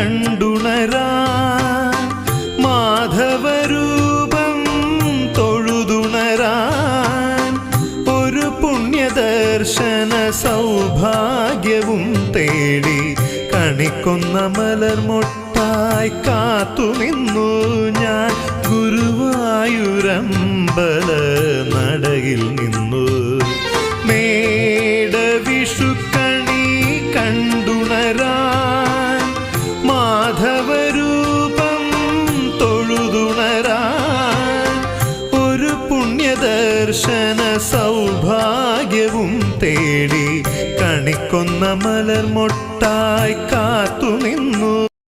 കണ്ടുണരാൻ മാധവരൂപം തൊഴുതുണരാൻ ഒരു പുണ്യദർശന സൗഭാഗ്യവും തേടി കണിക്കൊന്ന മലർമൊട്ടായി കാത്തുനിന്നു ഞാൻ ഗുരുവായൂരമ്പല നടയിൽ നിന്നു. മേടവിഷുക്കണി കണ്ടുണരാൻ മാധവരൂപം തൊഴുതുണരാൻ ഒരു പുണ്യദർശന സൗഭാഗ്യവും തേടി കണിക്കൊന്ന മലർമൊട്ടായി കാത്തുനിന്നു